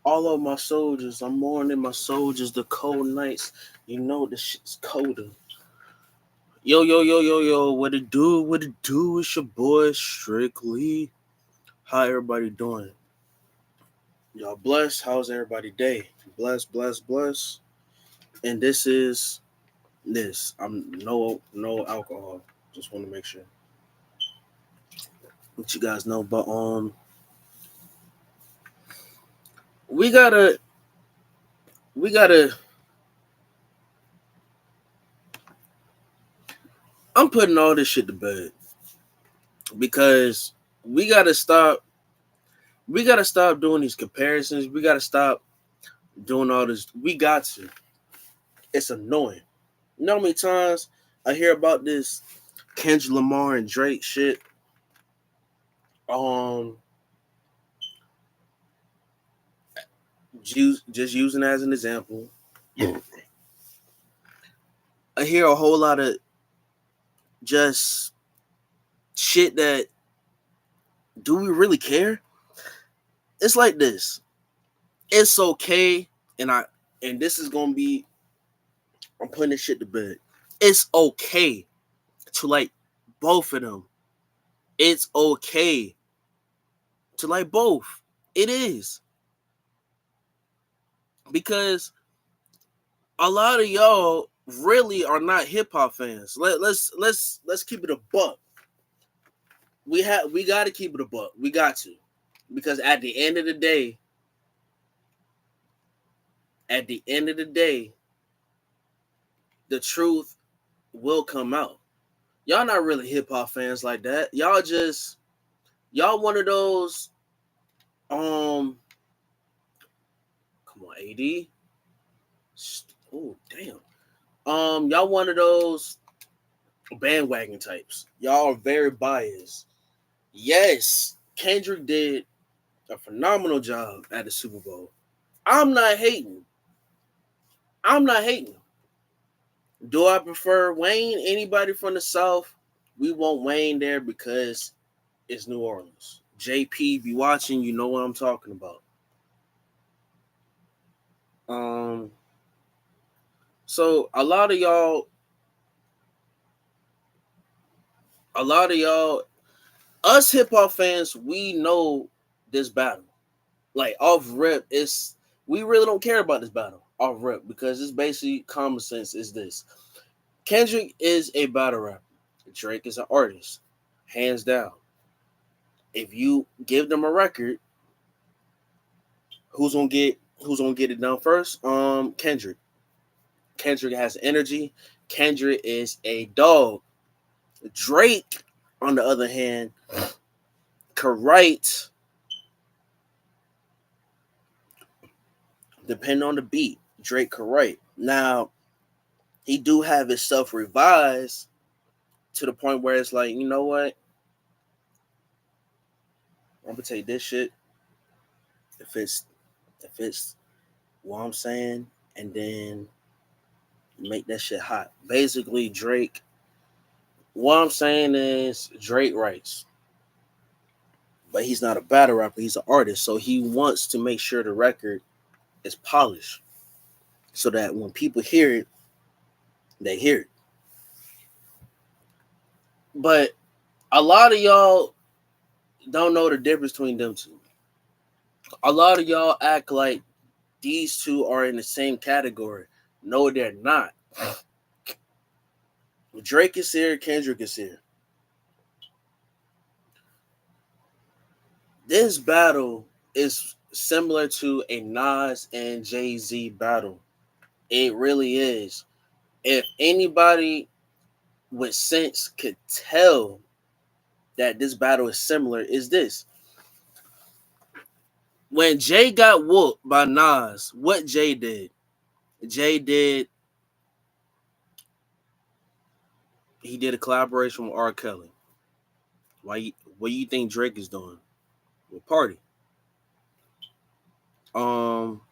All of my soldiers, I'm mourning my soldiers, the cold nights. You know the shit's colder. Yo, yo, yo, yo, yo, what it do? What it do? It's your boy Strictly. How everybody doing? Y'all blessed? How's everybody day? Bless, bless, bless. And this is this. I'm no alcohol. Just want to make sure. What you guys know, but we gotta we gotta I'm putting all this shit to bed because we gotta stop we gotta stop doing these comparisons. We gotta stop doing all this. We got to. It's annoying. You know how many times I hear about this Kendrick Lamar and Drake shit? Um, just using as an example, I hear a whole lot of just shit that do we really care? It's like this. It's okay, and this is gonna be I'm putting this shit to bed. It's okay to like both of them. It's okay to like both. It is. Because a lot of y'all really are not hip hop fans. Let's keep it a buck. We got to keep it a buck. We got to, because at the end of the day, the truth will come out. Y'all not really hip hop fans like that. Y'all one of those. Come on, AD. Oh damn. Y'all one of those bandwagon types. Y'all are very biased. Yes, Kendrick did a phenomenal job at the Super Bowl. I'm not hating. I'm not hating. Do I prefer Wayne? Anybody from the South? We want Wayne there because it's New Orleans. JP, be watching, you know what I'm talking about. So a lot of y'all, us hip hop fans, we know this battle. Like off rip, we really don't care about this battle off rip because it's basically common sense. Is this Kendrick is a battle rapper, Drake is an artist, hands down. If you give them a record, who's gonna get it done first? Kendrick. Kendrick has energy. Kendrick is a dog. Drake, on the other hand, could write depending on the beat. Drake could write. Now, he do have his stuff revised to the point where it's like, you know what? I'm gonna take this shit if it's what I'm saying, and then make that shit hot. Basically, Drake. What I'm saying is Drake writes, but he's not a battle rapper. He's an artist, so he wants to make sure the record is polished, so that when people hear it, they hear it. But a lot of y'all don't know the difference between them two. A lot of y'all act like these two are in the same category. No, they're not. Drake is here, Kendrick is here. This battle is similar to a Nas and Jay-Z battle. It really is. If anybody with sense could tell that this battle is similar, is this. When Jay got whooped by Nas, what Jay did? Jay did He did a collaboration with R. Kelly. What do you think Drake is doing? With Party. Um,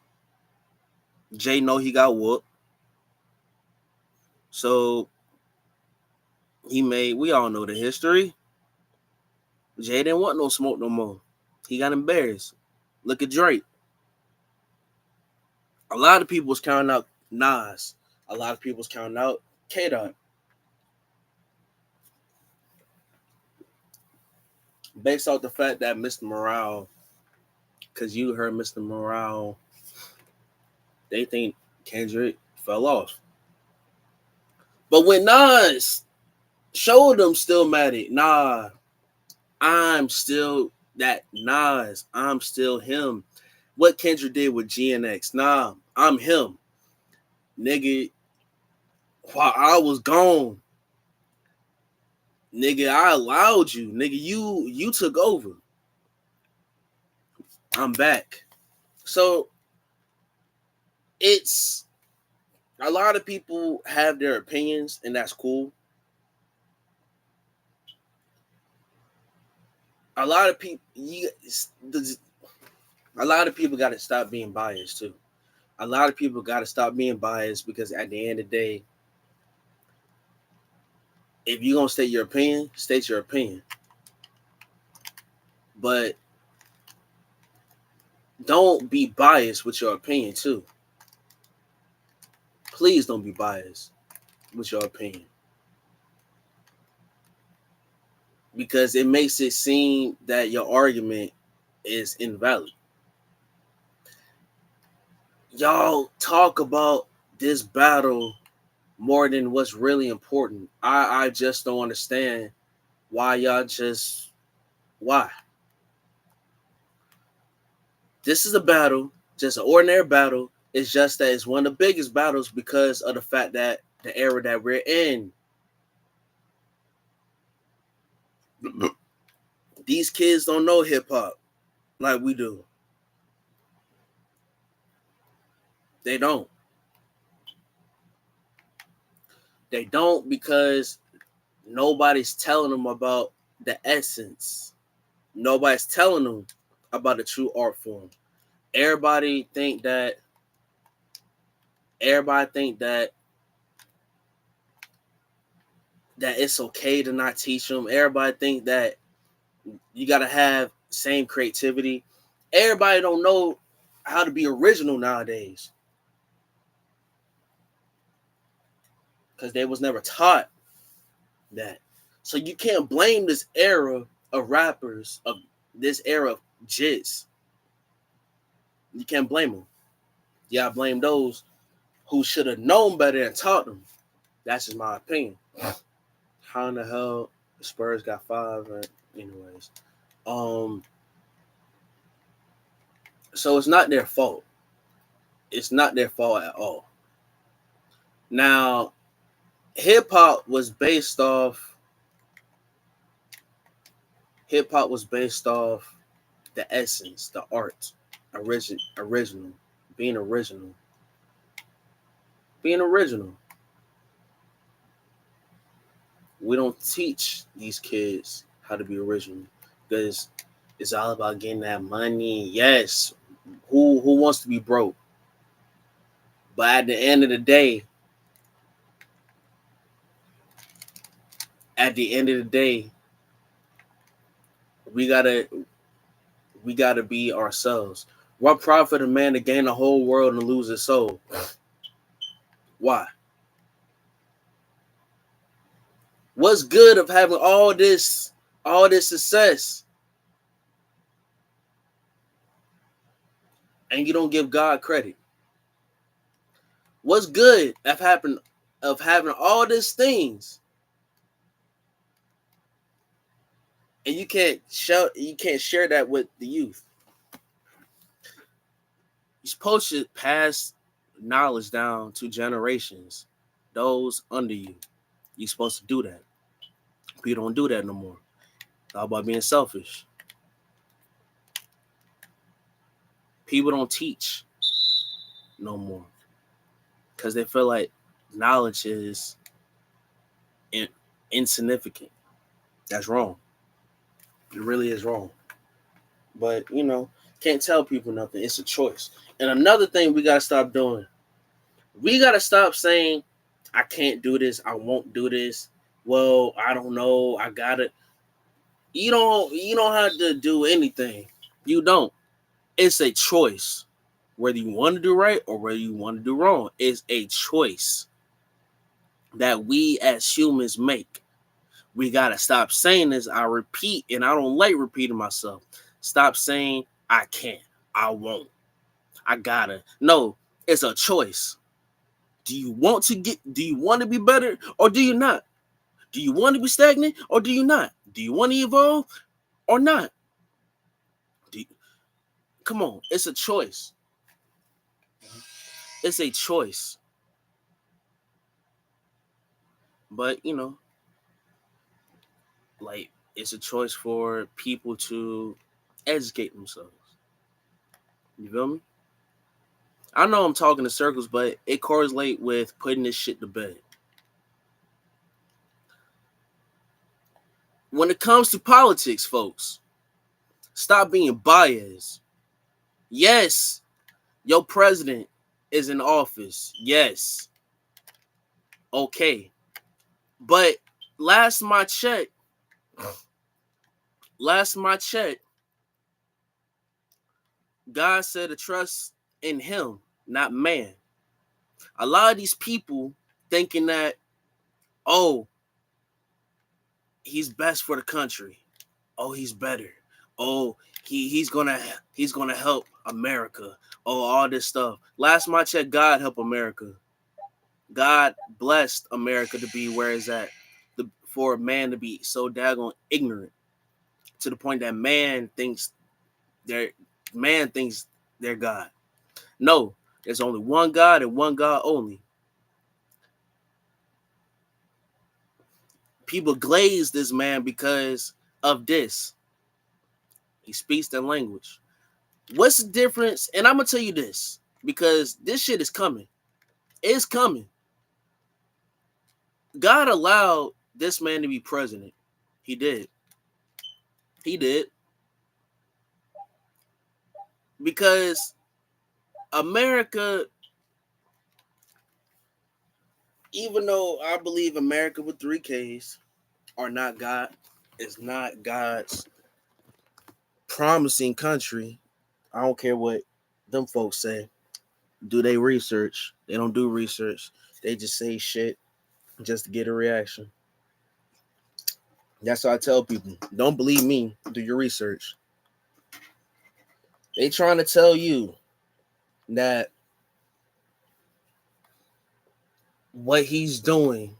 Jay know he got whooped. So we all know the history. Jay didn't want no smoke no more. He got embarrassed. Look at Drake. A lot of people was counting out Nas. A lot of people was counting out K-Dot. Based off the fact that Mr. Morale, because you heard Mr. Morale, they think Kendrick fell off. But when Nas showed them still mad at, nah, I'm still that Nas. I'm still him. What Kendrick did with GNX, nah, I'm him. Nigga, while I was gone, nigga, I allowed you. Nigga, you took over. I'm back. So it's a lot of people have their opinions, and that's cool. A lot of people, a lot of people got to stop being biased too. A lot of people got to stop being biased because at the end of the day, if you're gonna state your opinion, state your opinion. But don't be biased with your opinion too. Please don't be biased with your opinion. Because it makes it seem that your argument is invalid. Y'all talk about this battle more than what's really important. I just don't understand why y'all just why. This is a battle, just an ordinary battle. It's just that it's one of the biggest battles because of the fact that the era that we're in. These kids don't know hip hop like we do. They don't. They don't because nobody's telling them about the essence. Nobody's telling them about the true art form. Everybody think that everybody think that it's okay to not teach them. Everybody think that you got to have same creativity. Everybody don't know how to be original nowadays because they was never taught that. So you can't blame this era of rappers, of this era of jits. You can't blame them. You gotta blame those who should have known better and taught them. That's just my opinion. How in the hell the Spurs got 5? Anyways, so it's not their fault. It's not their fault at all. Now, hip hop was based off the essence, the art, original, being original. Being original. We don't teach these kids how to be original because it's all about getting that money. Yes, who wants to be broke? But at the end of the day, we gotta be ourselves. What profit a man to gain the whole world and lose his soul? Why? What's good of having all this success and you don't give God credit? What's good of having all these things and you can't share that with the youth? You're supposed to pass knowledge down to generations, those under you. You're supposed to do that. But you don't do that no more. It's all about being selfish. People don't teach no more because they feel like knowledge is insignificant. That's wrong. It really is wrong. But, can't tell people nothing. It's a choice. And another thing we got to stop doing, we got to stop saying, I can't do this. I won't do this. Well, I don't know. I got it. You don't have to do anything. You don't. It's a choice. whether you want to do right or whether you want to do wrong. It's a choice that we as humans make. We got to stop saying this. I repeat, and I don't like repeating myself. Stop saying, I can't, I won't, I gotta. No, it's a choice. Do you want to be better or do you not? Do you want to be stagnant or do you not? Do you want to evolve or not? You, come on, it's a choice. It's a choice. But, like, it's a choice for people to educate themselves. You feel me? I know I'm talking in circles, but it correlates with putting this shit to bed. When it comes to politics, folks, stop being biased. Yes, your president is in office. Yes. Okay. But last my check, God said to trust in him, not man. A lot of these people thinking that, oh, he's best for the country. Oh, he's better. Oh, he's gonna help America. Oh, all this stuff. Last my check, God help America. God blessed America to be where it's at. For a man to be so daggone ignorant to the point that man thinks they're God. No, there's only one God and one God only. People glaze this man because of this. He speaks their language. What's the difference? And I'm gonna tell you this because this shit is coming. It's coming. God allowed this man to be president. He did. He did. Because America, even though I believe America with 3Ks are not God, is not God's promising country. I don't care what them folks say. Do they research? They don't do research. They just say shit just to get a reaction. That's what I tell people. Don't believe me. Do your research. They trying to tell you that what he's doing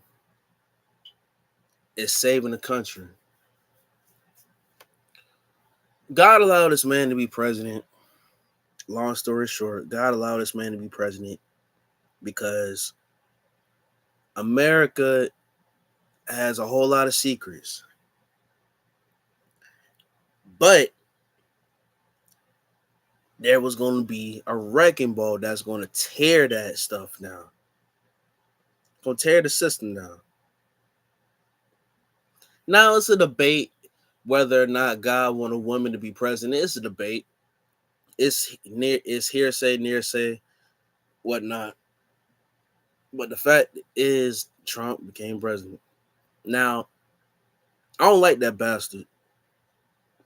is saving the country. God allowed this man to be president. Long story short, God allowed this man to be president because America has a whole lot of secrets. But there was going to be a wrecking ball that's going to tear that stuff down. Going to tear the system down. Now it's a debate whether or not God want a woman to be president. It's a debate. It's hearsay, nearsay, whatnot. But the fact is, Trump became president. Now, I don't like that bastard.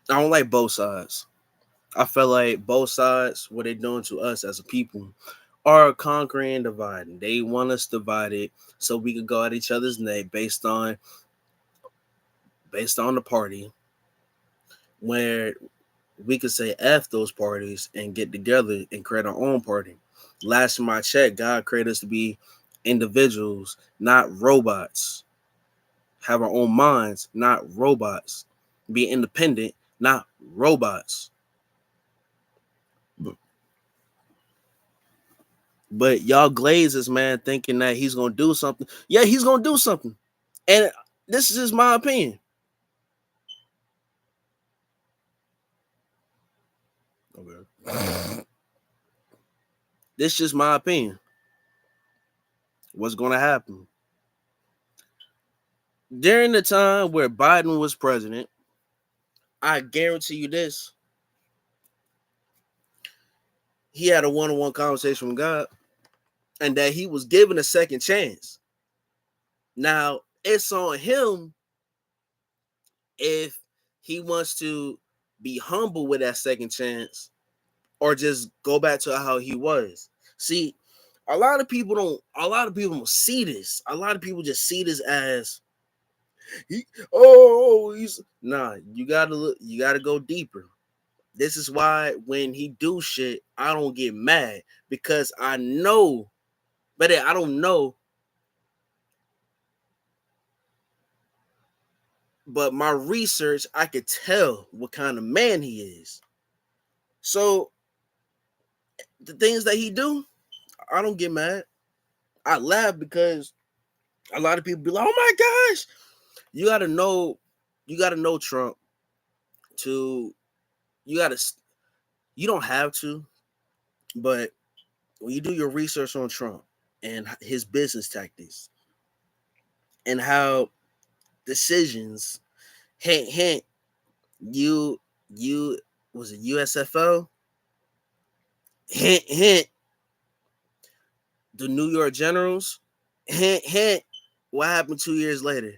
I don't like both sides. I feel like both sides, what they're doing to us as a people, are conquering and dividing. They want us divided so we can go at each other's neck based on the party, where we could say F those parties and get together and create our own party. Last time I checked, God created us to be individuals, not robots. Have our own minds, not robots. Be independent, not robots. But y'all glazes, man, thinking that he's gonna do something. Yeah, he's gonna do something. And this is just my opinion. Okay. This is just my opinion. What's gonna happen? During the time where Biden was president, I guarantee you this. He had a one-on-one conversation with God, and that he was given a second chance. Now, it's on him if he wants to be humble with that second chance or just go back to how he was. See, a lot of people don't see this. A lot of people just see this as he's nah, you gotta go deeper. This is why when he do shit, I don't get mad because I know, but I don't know, but my research, I could tell what kind of man he is. So the things that he do, I don't get mad. I laugh because a lot of people be like, "Oh my gosh, you gotta know, you gotta know Trump to, you gotta, you don't have to, but when you do your research on Trump and his business tactics and how decisions, hint, hint, you, you was it USFO? Hint, hint, the New York Generals. Hint, hint, what happened 2 years later?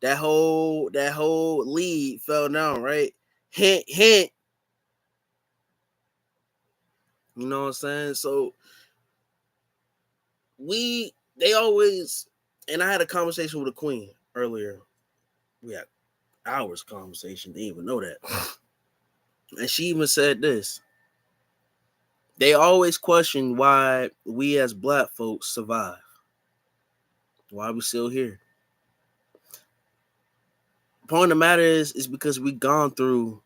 That whole lead fell down, right? Hint, hint. You know what I'm saying? So they always, and I had a conversation with a queen earlier. We had hours conversation, didn't even know that. And she even said this. They always question why we as black folks survive. Why we still here. Point of the matter is because we go through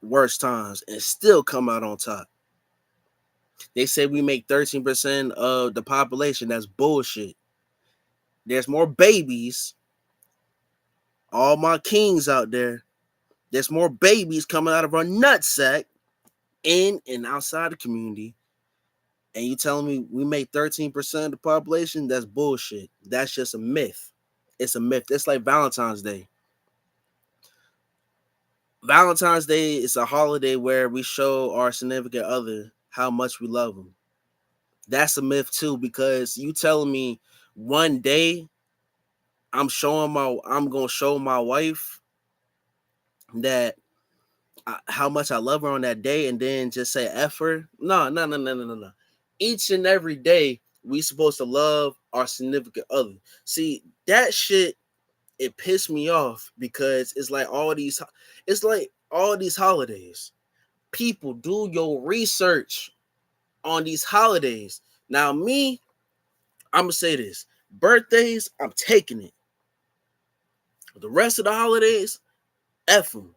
worse times and still come out on top. They say we make 13% of the population. That's bullshit. There's more babies. All my kings out there. There's more babies coming out of our nutsack in and outside the community. And you telling me we make 13% of the population? That's bullshit. That's just a myth. It's a myth. It's like Valentine's Day. Valentine's Day is a holiday where we show our significant other how much we love them. That's a myth too, because you telling me one day I'm gonna show my wife that how much I love her on that day, and then just say F her. No, no, no, no, no, no, no. Each and every day we supposed to love our significant other. See, that shit, it pissed me off because it's like all these holidays. People, do your research on these holidays. Now, me, I'm gonna say this: birthdays, I'm taking it. The rest of the holidays, F them.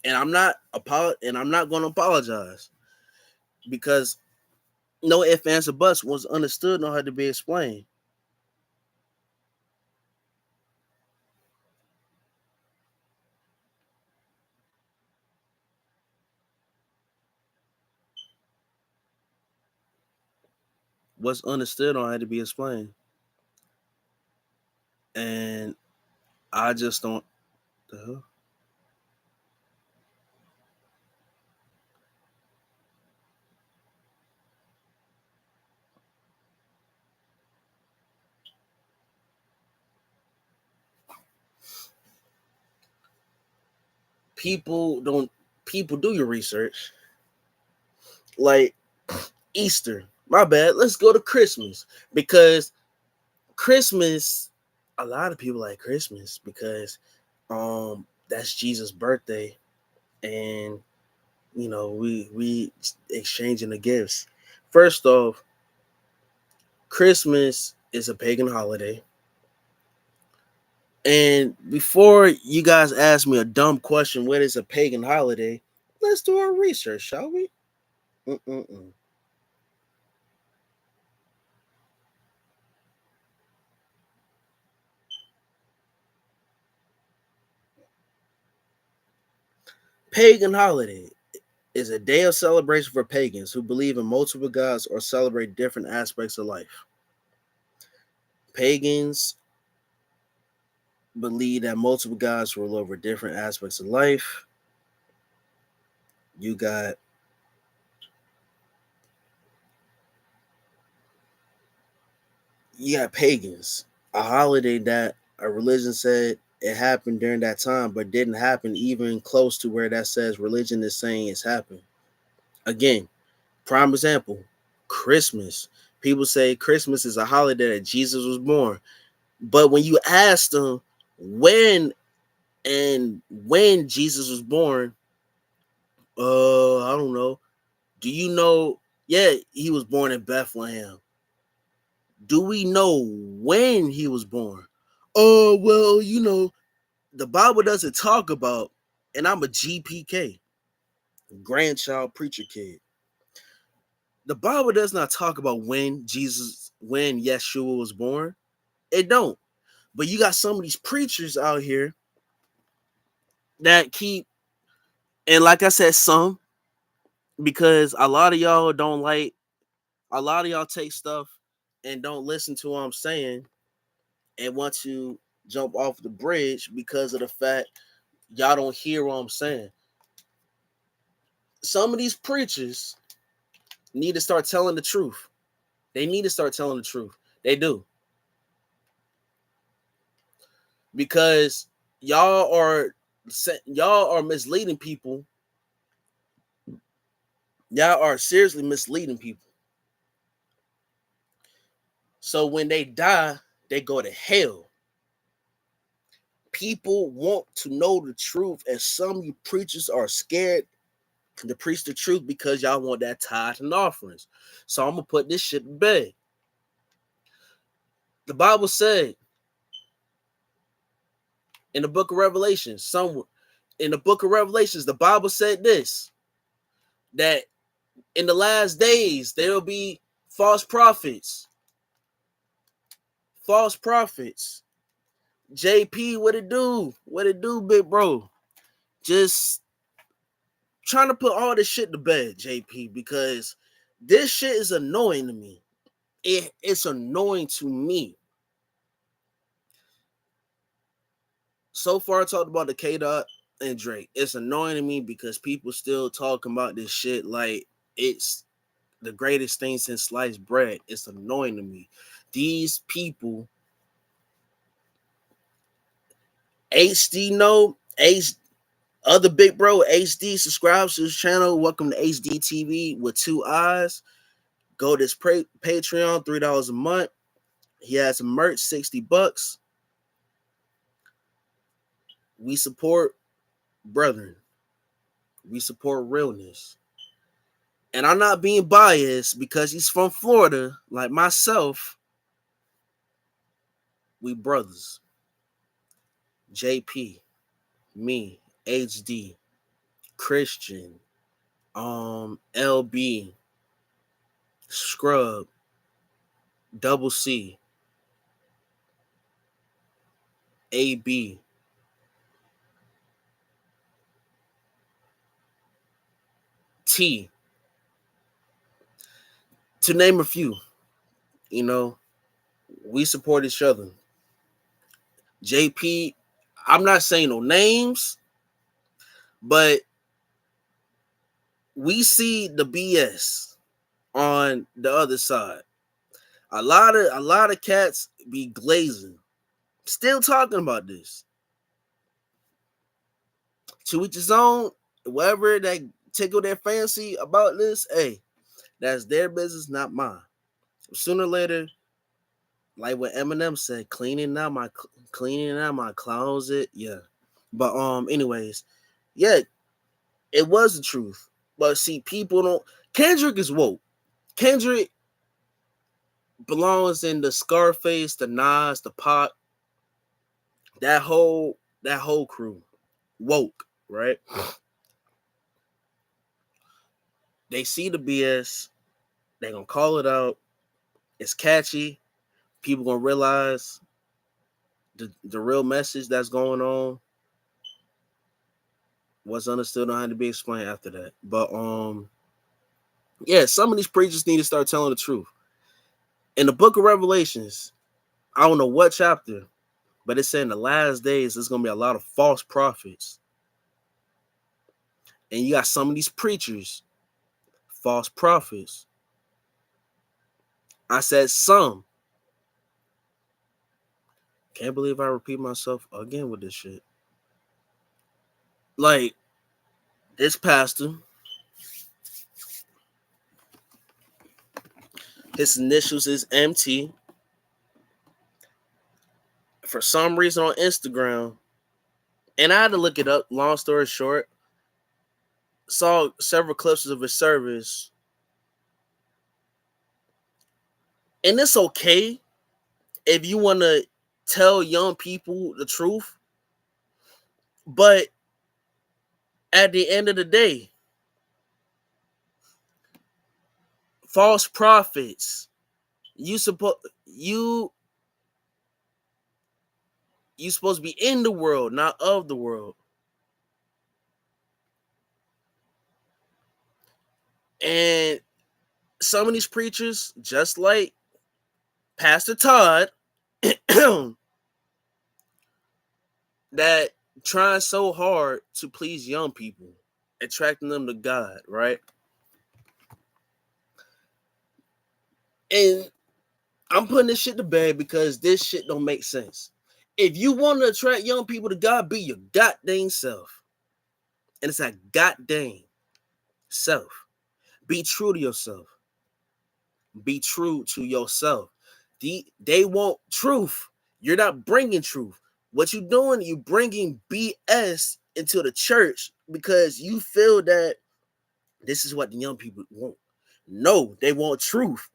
And I'm not gonna apologize because no ifs, ands, or buts was understood nor had to be explained. What's understood nor had to be explained. And I just don't. The hell? People don't. People do your research. Like Easter. My bad. Let's go to Christmas because Christmas. A lot of people like Christmas because that's Jesus' birthday, and we exchanging the gifts. First off, Christmas is a pagan holiday. And before you guys ask me a dumb question, what is a pagan holiday? Let's do our research, shall we? Mm-mm-mm. Pagan holiday is a day of celebration for pagans who believe in multiple gods or celebrate different aspects of life. Pagans believe that multiple gods rule over different aspects of life. You got pagans, a holiday that a religion said it happened during that time, but didn't happen even close to where that says religion is saying it's happened. Again, prime example, Christmas. People say Christmas is a holiday that Jesus was born. But when you ask them when Jesus was born, I don't know. Do you know? Yeah, he was born in Bethlehem. Do we know when he was born? Oh, well, the Bible doesn't talk about, and I'm a GPK, grandchild preacher kid. The Bible does not talk about when Yeshua was born. It don't. But you got some of these preachers out here that keep, and like I said, some, because a lot of y'all take stuff and don't listen to what I'm saying and want to jump off the bridge because of the fact y'all don't hear what I'm saying. Some of these preachers need to start telling the truth. They need to start telling the truth. They do. Because y'all are misleading people. Y'all are seriously misleading people. So when they die, they go to hell. People want to know the truth, and some of you preachers are scared to preach the truth because y'all want that tithe and offerings. So I'm gonna put this shit to bed. The Bible said in the book of Revelations, the Bible said this, that in the last days there will be false prophets. False prophets. JP, what it do? What it do, big bro? Just trying to put all this shit to bed, JP, because this shit is annoying to me. It's annoying to me. So far, I talked about the K-Dot and Drake. It's annoying to me because people still talking about this shit like it's the greatest thing since sliced bread. It's annoying to me. These people, other big bro, HD, subscribe to his channel. Welcome to HD TV with 2 eyes. Go to his Patreon, $3 a month. He has some merch, $60. We support brethren. We support realness. And I'm not being biased because he's from Florida, like myself. We brothers. JP, me, HD, Christian, LB, Scrub, Double C, AB, T, to name a few. We support each other. JP, I'm not saying no names, but we see the BS on the other side. A lot of cats be glazing, still talking about this. To each his own. Whatever that tickle their fancy about this, hey, that's their business, not mine. Sooner or later, like what Eminem said, cleaning out my closet, yeah. But anyways, yeah, it was the truth. But see, people don't. Kendrick is woke. Kendrick belongs in the Scarface, the Nas, the Pop, that whole crew. Woke, right? They see the BS, they gonna call it out. It's catchy. People gonna realize the real message that's going on. What's understood don't have to be explained after that. But yeah, some of these preachers need to start telling the truth. In the book of Revelations, I don't know what chapter, but it said in the last days there's gonna be a lot of false prophets. And you got some of these preachers, false prophets. I said some. Can't believe I repeat myself again with this shit. Like, this pastor, his initials is MT. For some reason on Instagram, and I had to look it up, long story short, saw several clips of his service. And it's okay if you want to tell young people the truth. But at the end of the day, false prophets, you you supposed to be in the world, not of the world. And some of these preachers, just like Pastor Todd, that trying so hard to please young people, attracting them to God, right? And I'm putting this shit to bed because this shit don't make sense. If you want to attract young people to God, be your goddamn self. And it's a goddamn self. Be true to yourself. Be true to yourself. They want truth. You're not bringing truth. What you doing, you bringing BS into the church because you feel that this is what the young people want. No, they want truth.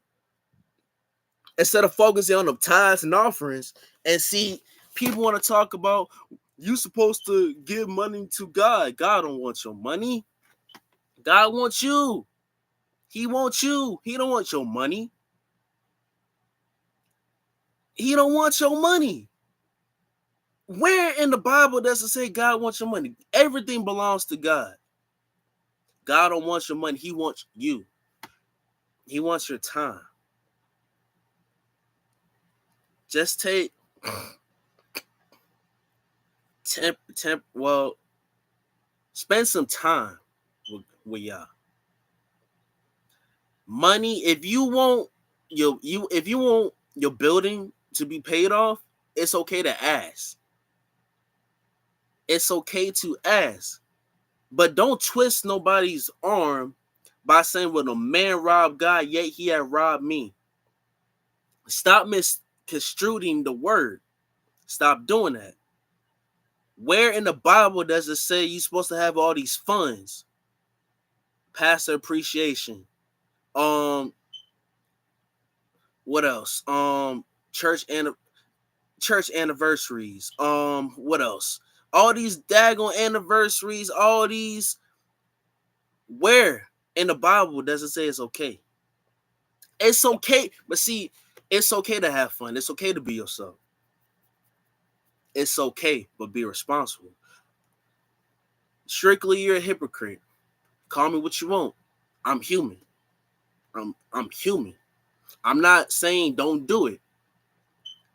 Instead of focusing on the tithes and offerings, and see, people want to talk about you supposed to give money to God. God don't want your money. God wants you. He wants you. He don't want your money. He don't want your money. Where in the Bible does it say God wants your money? Everything belongs to God. God don't want your money. He wants you. He wants your time. Just take spend some time with y'all. Money, if you want your building to be paid off, it's okay to ask. It's okay to ask. But don't twist nobody's arm by saying, well, the man robbed God, yet he had robbed me. Stop misconstruing the word. Stop doing that. Where in the Bible does it say you're supposed to have all these funds? Pastor appreciation. What else? Church anniversaries. What else? All these daggone anniversaries, all these. Where in the Bible does it say it's okay? It's okay, but see, it's okay to have fun. It's okay to be yourself. It's okay, but be responsible. Strictly, you're a hypocrite. Call me what you want. I'm human. I'm human. I'm not saying don't do it.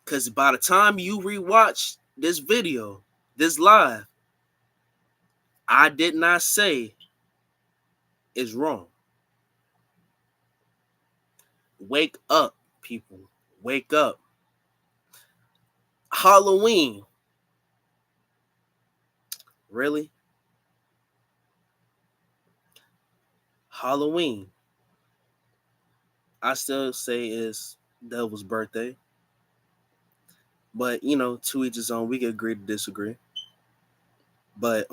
Because by the time you rewatch this video, this live, I did not say it's wrong. Wake up, people. Wake up. Halloween. Really? Halloween. I still say is Devil's birthday. But to each his own. We can agree to disagree. But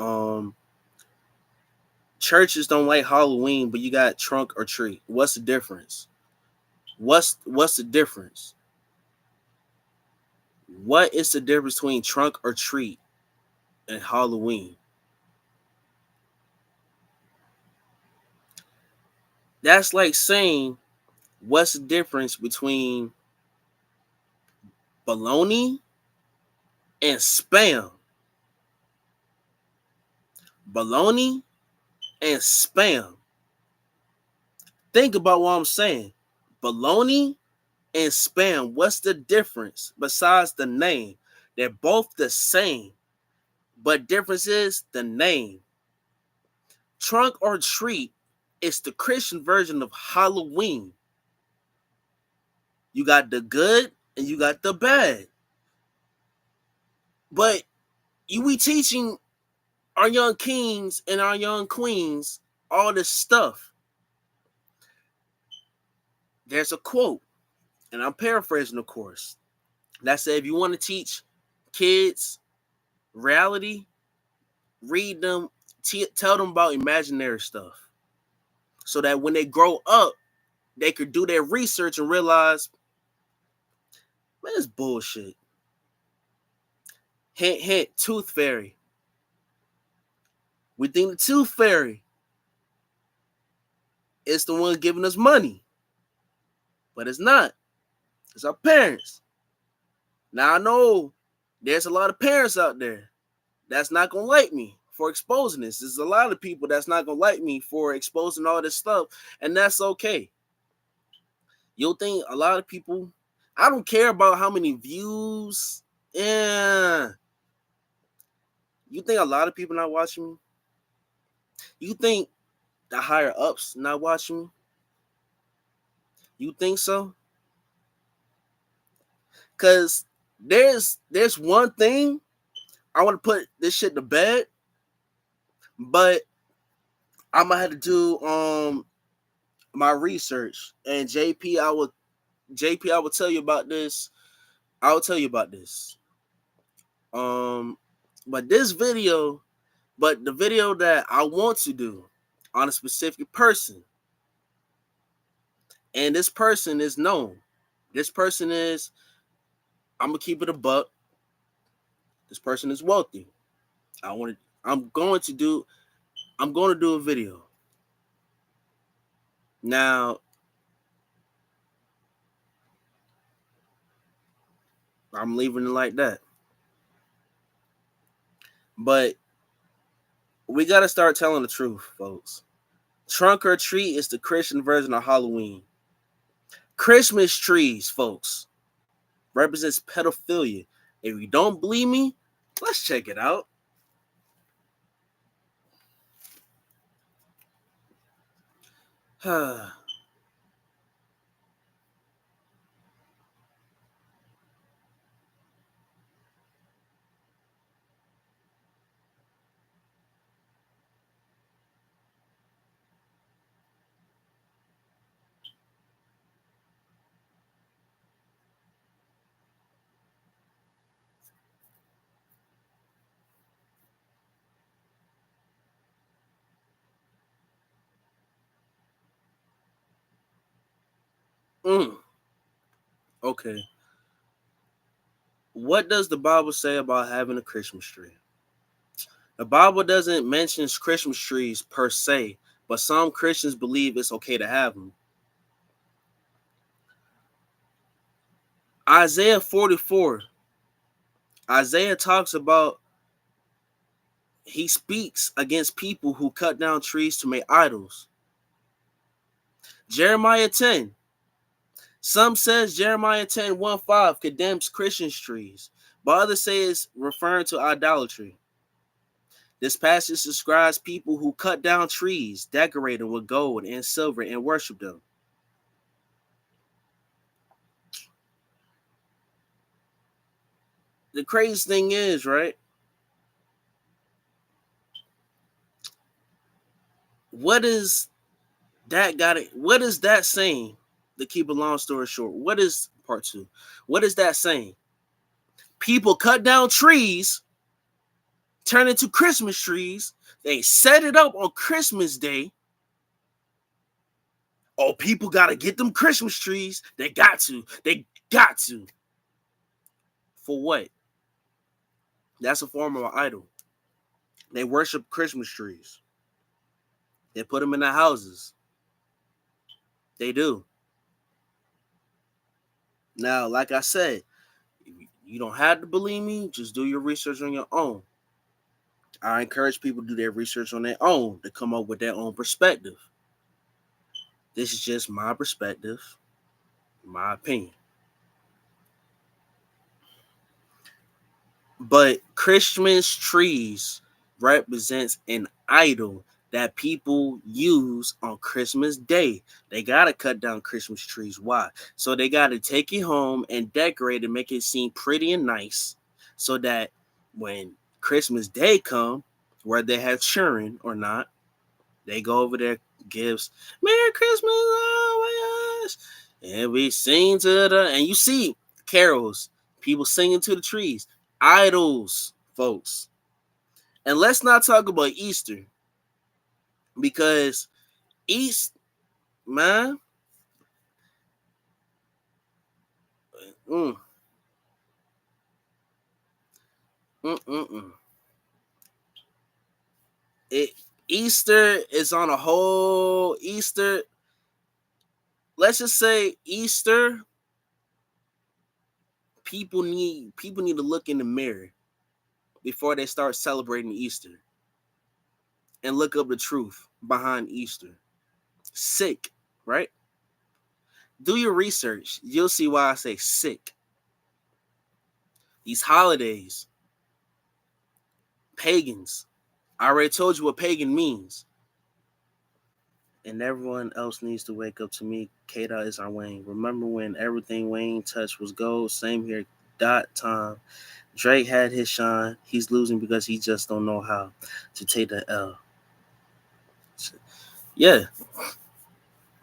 churches don't like Halloween, but you got trunk or treat. What's the difference? What's the difference? What is the difference between trunk or treat and Halloween? That's like saying, what's the difference between bologna and spam? Bologna and spam. Think about what I'm saying. Bologna and spam. What's the difference besides the name? They're both the same, but difference is the name. Trunk or treat is the Christian version of Halloween. You got the good and you got the bad. But we teaching our young kings and our young queens all this stuff. There's a quote, and I'm paraphrasing, of course, that said, if you want to teach kids reality, read them, tell them about imaginary stuff, so that when they grow up, they could do their research and realize, man, it's bullshit. Hint, hint, tooth fairy. We think the tooth fairy is the one giving us money, but it's not. It's our parents. Now I know there's a lot of parents out there that's not gonna like me for exposing this. There's a lot of people that's not gonna like me for exposing all this stuff, and that's okay. You'll think a lot of people, I don't care about how many views. Yeah. You think a lot of people not watching me? You think the higher ups not watching me? You think so? Cause there's one thing I want to put this shit to bed, but I'm gonna have to do my research. And JP, I will tell you about this. I will tell you about this. But the video that I want to do on a specific person, and this person is known. This person is, I'm gonna keep it a buck. This person is wealthy. I'm going to do a video. Now, I'm leaving it like that. But we got to start telling the truth, folks. Trunk or treat is the Christian version of Halloween. Christmas trees, folks, represents pedophilia. If you don't believe me, let's check it out. Okay. What does the Bible say about having a Christmas tree? The Bible doesn't mention Christmas trees per se, but some Christians believe it's okay to have them. Isaiah 44. Isaiah talks about, he speaks against people who cut down trees to make idols. Jeremiah 10. Some says Jeremiah 10, 1-5 condemns Christmas trees, but others say it's referring to idolatry. This passage describes people who cut down trees, decorate them with gold and silver, and worship them. The craziest thing is, right? What is that saying? To keep a long story short, what is part 2? What is that saying? People cut down trees, turn into Christmas trees. They set it up on Christmas Day. Oh, people got to get them Christmas trees. They got to. For what? That's a form of an idol. They worship Christmas trees. They put them in their houses. They do. Now, like I said, you don't have to believe me. Just do your research on your own. I encourage people to do their research on their own, to come up with their own perspective. This is just my perspective, my opinion. But Christmas trees represents an idol that people use on Christmas Day. They got to cut down Christmas trees. Why? So they got to take it home and decorate it, make it seem pretty and nice, so that when Christmas Day come, whether they have children or not, they go over there, gives Merry Christmas, oh my gosh, and we sing to the, and you see carols, people singing to the trees, idols, folks. And let's not talk about Easter, because East, man, mm, mm, mm, mm. It Easter is on a whole Easter. Let's just say Easter. People need to look in the mirror before they start celebrating Easter and look up the truth behind Easter. Sick, right? Do your research. You'll see why I say sick. These holidays, pagans. I already told you what pagan means. And everyone else needs to wake up to me. Kata is our Wayne. Remember when everything Wayne touched was gold? Same here. Dot time. Drake had his shine. He's losing because he just don't know how to take the L. Yeah.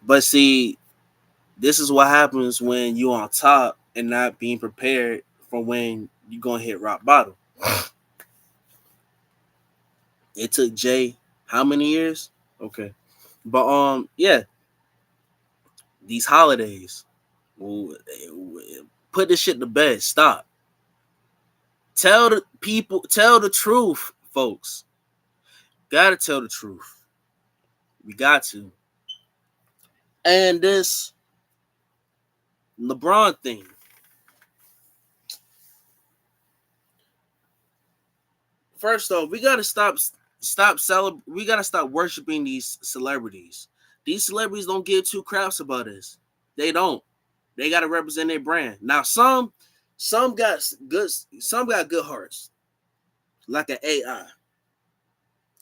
But see, this is what happens when you on top and not being prepared for when you're gonna hit rock bottom. It took Jay how many years? Okay. But yeah, these holidays. Put this shit to bed. Stop. Tell the people, tell the truth, folks. Gotta tell the truth. We got to. And this LeBron thing. First off, we gotta we gotta stop worshiping these celebrities. These celebrities don't give two craps about us. They don't. They gotta represent their brand. Now some got good hearts, like an AI.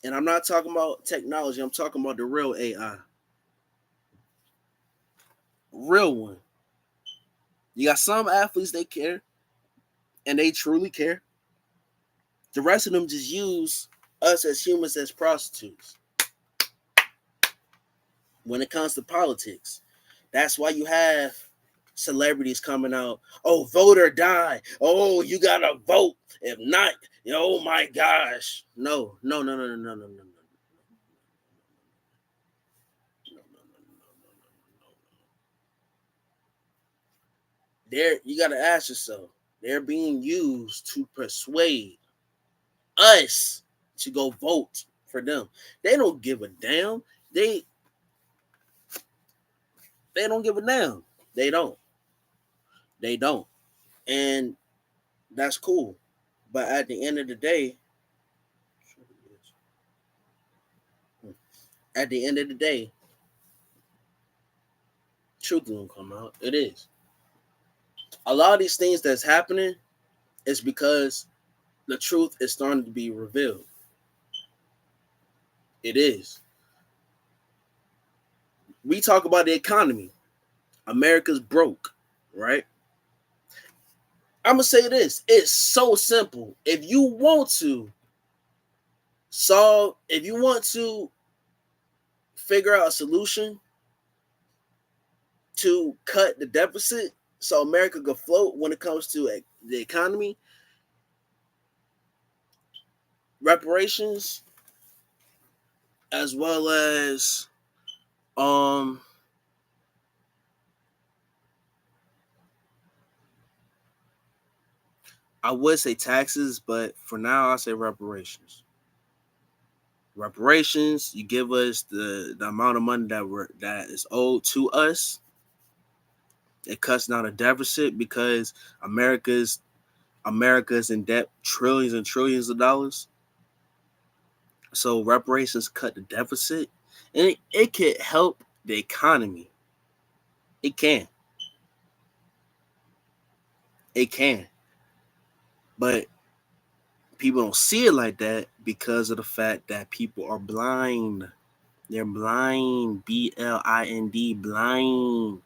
And I'm not talking about technology, I'm talking about the real AI. Real one. You got some athletes they care and they truly care. The rest of them just use us as humans as prostitutes when it comes to politics. That's why you have celebrities coming out. Oh, vote or die. Oh, you gotta vote. If not, oh my gosh. No, no, no, no, no, no, no, no, no. There, you gotta ask yourself. They're being used to persuade us to go vote for them. They don't give a damn. They they don't give a damn. They don't. They don't. And that's cool. But at the end of the day, at the end of the day, truth is gonna come out. It is. A lot of these things that's happening is because the truth is starting to be revealed. It is. We talk about the economy. America's broke, right? I'm gonna say this. It's so simple. If you want to figure out a solution to cut the deficit so America could float when it comes to the economy, reparations, as well as um I would say taxes, but for now I'll say reparations. Reparations, you give us the amount of money that is owed to us. It cuts down the deficit because America's in debt trillions and trillions of dollars. So reparations cut the deficit, and it could help the economy. It can. It can. But people don't see it like that because of the fact that people are blind. They're blind. BLIND, blind.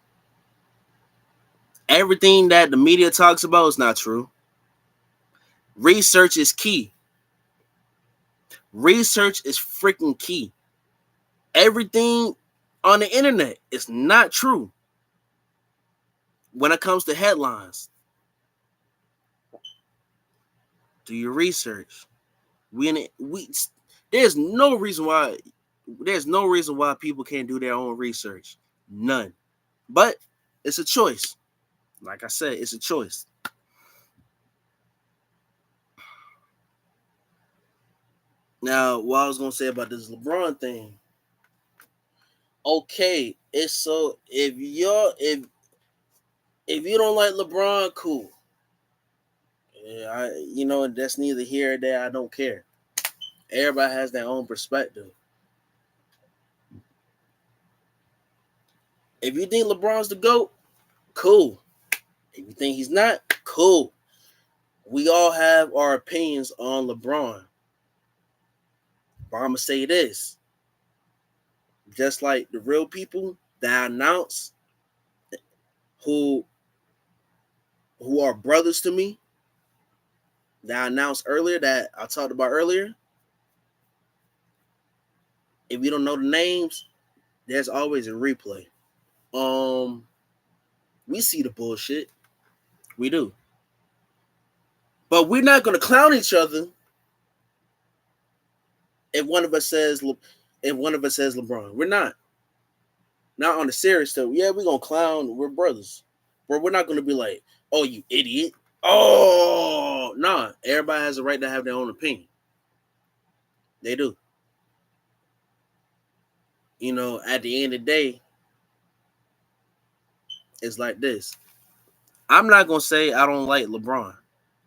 Everything that the media talks about is not true. Research is key. Research is freaking key. Everything on the internet is not true when it comes to headlines. Do your research. We there's no reason why people can't do their own research. None. But it's a choice. Like I said, it's a choice. Now, what I was gonna say about this LeBron thing. Okay, it's so if you don't like LeBron, cool. Yeah, that's neither here or there. I don't care. Everybody has their own perspective. If you think LeBron's the GOAT, cool. If you think he's not, cool. We all have our opinions on LeBron. But I'm gonna say this. Just like the real people that announce who are brothers to me, that I announced earlier, that I talked about earlier. If you don't know the names, there's always a replay. We see the bullshit. We do. But we're not gonna clown each other if one of us says LeBron. We're not. Not on the serious stuff. Yeah, we're gonna clown, we're brothers. But we're not gonna be like, oh, you idiot. Oh, nah. Everybody has a right to have their own opinion. They do. At the end of the day, it's like this. I'm not gonna say I don't like LeBron.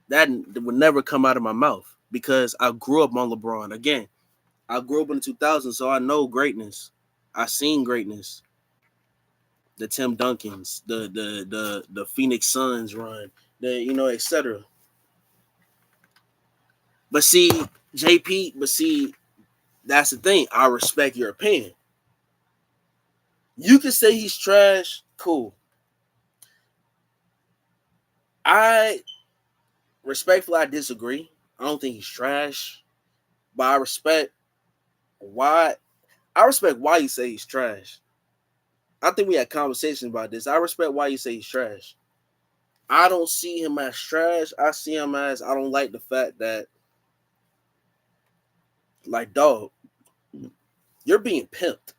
That would never come out of my mouth because I grew up on LeBron. Again, I grew up in the 2000s, so I know greatness. I seen greatness. The Tim Duncans, the Phoenix Suns run, etc. But see, JP, that's the thing. I respect your opinion. You can say he's trash, cool. I respectfully, I disagree. I don't think he's trash, but I respect why. I respect why you say he's trash. I think we had conversations about this. I respect why you say he's trash. I don't see him as trash. I see him as I don't like the fact that, like, dog, you're being pimped.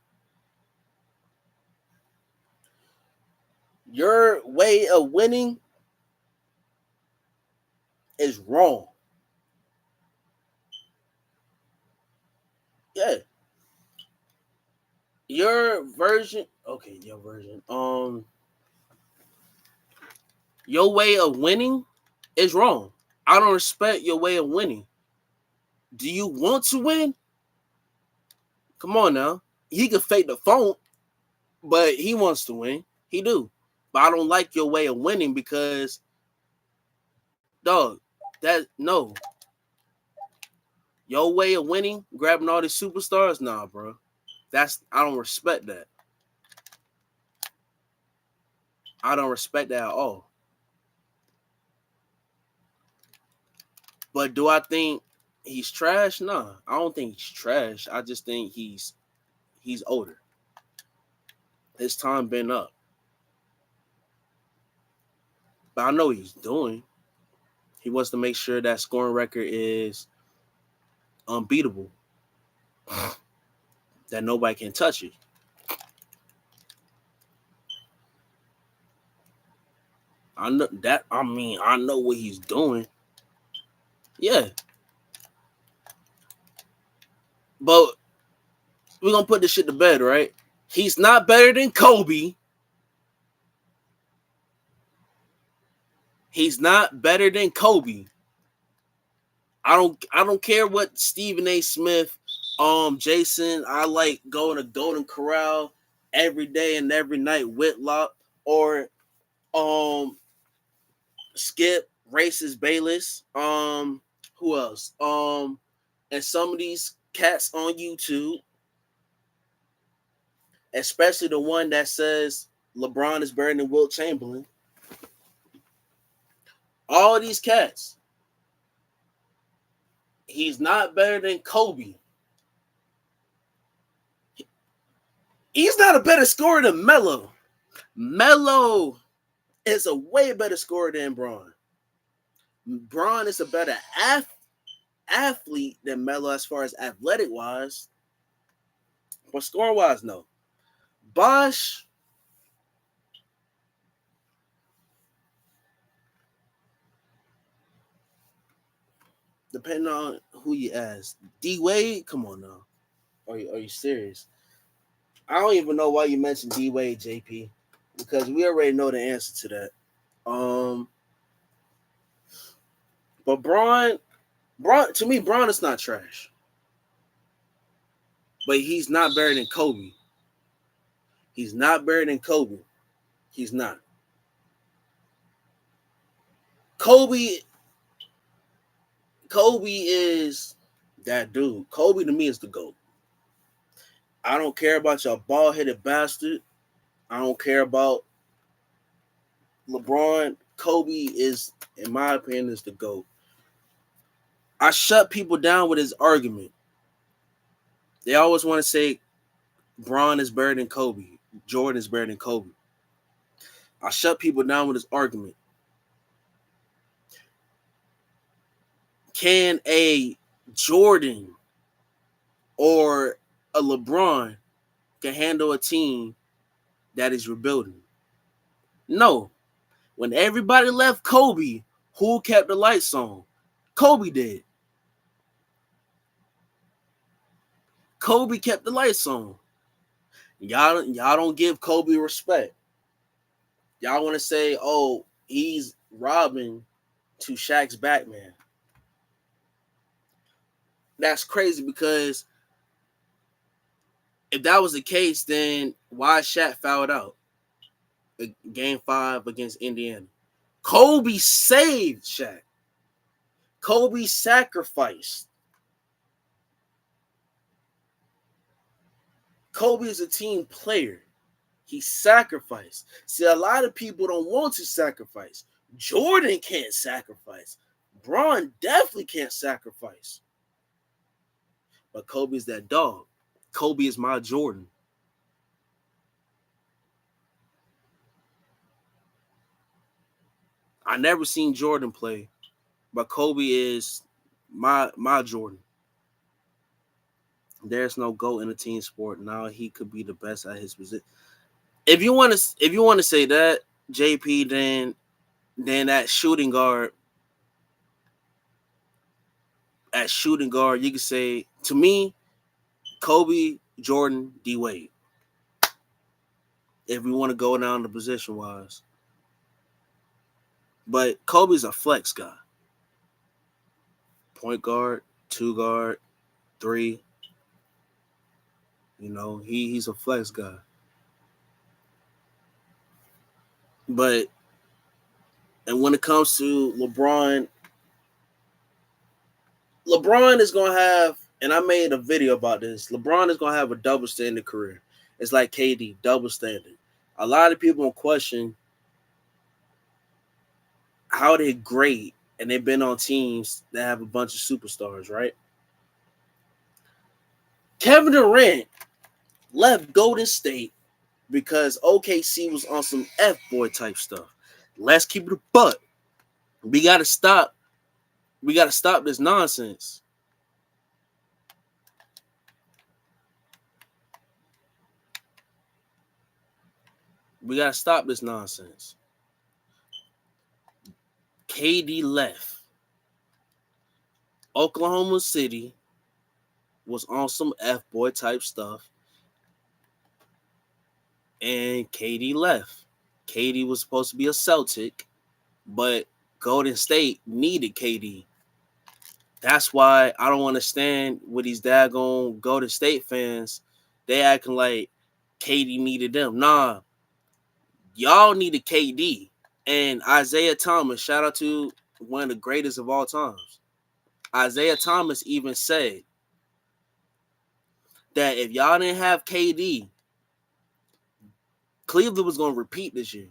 Your way of winning is wrong. Yeah. Your version, okay, your version. Your way of winning is wrong. I don't respect your way of winning. Do you want to win? Come on now. He could fake the phone, but he wants to win. He do. But I don't like your way of winning because, dog, that no. Your way of winning, grabbing all these superstars, nah, bro. I don't respect that. I don't respect that at all. But do I think he's trash? Nah, I don't think he's trash. I just think he's older. His time been up. But I know what he's doing. He wants to make sure that scoring record is unbeatable. That nobody can touch it. I know what he's doing. Yeah. But we're gonna put this shit to bed, right? He's not better than Kobe. He's not better than Kobe. I don't care what Stephen A. Smith, Jason, I like going to Golden Corral every day and every night, Whitlock, or Skip, Racist Bayless, who else? And some of these cats on YouTube, especially the one that says LeBron is better than Wilt Chamberlain. All these cats, He's not better than Kobe. He's not a better scorer than Melo. Melo is a way better scorer than Bron. Bron is a better athlete than Melo as far as athletic wise, but scoring wise, no. Bosh, depending on who you ask, D Wade, come on now, are you serious? I don't even know why you mentioned D Wade, JP, because we already know the answer to that. But Braun to me, Braun is not trash, but he's not better than Kobe. He's not better than Kobe. He's not. Kobe. Kobe is that dude. Kobe to me is the GOAT. I don't care about your bald headed bastard. I don't care about LeBron. Kobe is, in my opinion, is the GOAT. I shut people down with his argument. They always want to say Bron is better than Kobe. Jordan is better than Kobe. I shut people down with his argument. Can a Jordan or a LeBron can handle a team that is rebuilding? No. When everybody left Kobe, who kept the lights on? Kobe did. Kobe kept the lights on. Y'all don't give Kobe respect. Y'all want to say, oh, he's Robin to Shaq's Batman. That's crazy because if that was the case, then why Shaq fouled out in Game 5 against Indiana? Kobe saved Shaq. Kobe sacrificed. Kobe is a team player. He sacrificed. See, a lot of people don't want to sacrifice. Jordan can't sacrifice. Bron definitely can't sacrifice. But Kobe's that dog. Kobe is my Jordan. I never seen Jordan play, but Kobe is my Jordan. There's no GOAT in a team sport. Now he could be the best at his position. If you want to say that, JP, then at shooting guard, you could say, to me, Kobe, Jordan, D Wade. If we want to go down the position wise. But Kobe's a flex guy. Point guard, 2 guard, 3. You know, he's a flex guy. But and when it comes to LeBron is gonna have, and I made a video about this, LeBron is gonna have a double standard career. It's like KD, double standard. A lot of people question how they're great and they've been on teams that have a bunch of superstars, right? Kevin Durant left Golden State because OKC was on some F-boy type stuff. Let's keep it a buck. We gotta stop this nonsense. We gotta stop this nonsense. KD left. Oklahoma City was on some F-boy type stuff. And KD left. KD was supposed to be a Celtic, but Golden State needed KD. That's why I don't understand with these daggone Golden State fans. They acting like KD needed them. Nah, y'all needed KD. And Isaiah Thomas, shout out to one of the greatest of all times. Isaiah Thomas even said that if y'all didn't have KD, Cleveland was going to repeat this year.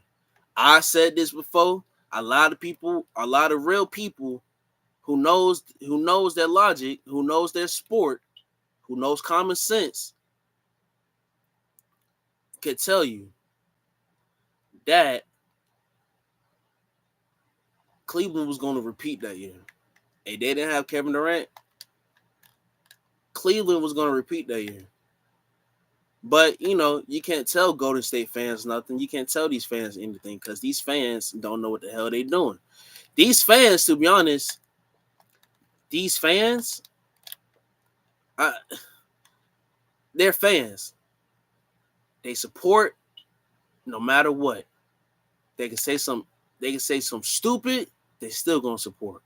I said this before. A lot of real people who knows their logic, who knows their sport, who knows common sense, could tell you that Cleveland was going to repeat that year. And they didn't have Kevin Durant. Cleveland was going to repeat that year. But, you can't tell Golden State fans nothing. You can't tell these fans anything because these fans don't know what the hell they're doing. These fans, to be honest, these fans, they're fans. They support no matter what. They can say some. They can say some stupid. They're still gonna support.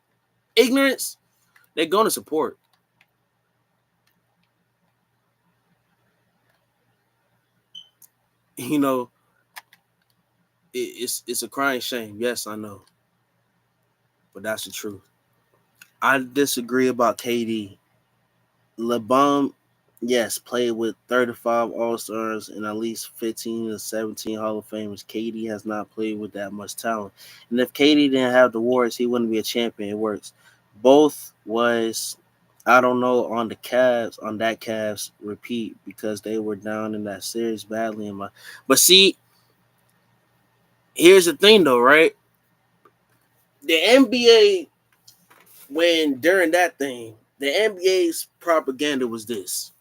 Ignorance. They're gonna support. You know, it's a crying shame. Yes, I know, but that's the truth. I disagree about KD. LeBron, yes, played with 35 All Stars and at least 15 to 17 Hall of Famers. KD has not played with that much talent. And if KD didn't have the Warriors, he wouldn't be a champion. It works. Both was, I don't know, on that Cavs repeat because they were down in that series badly. But see, here's the thing though, right? The NBA, when during that thing, the NBA's propaganda was this.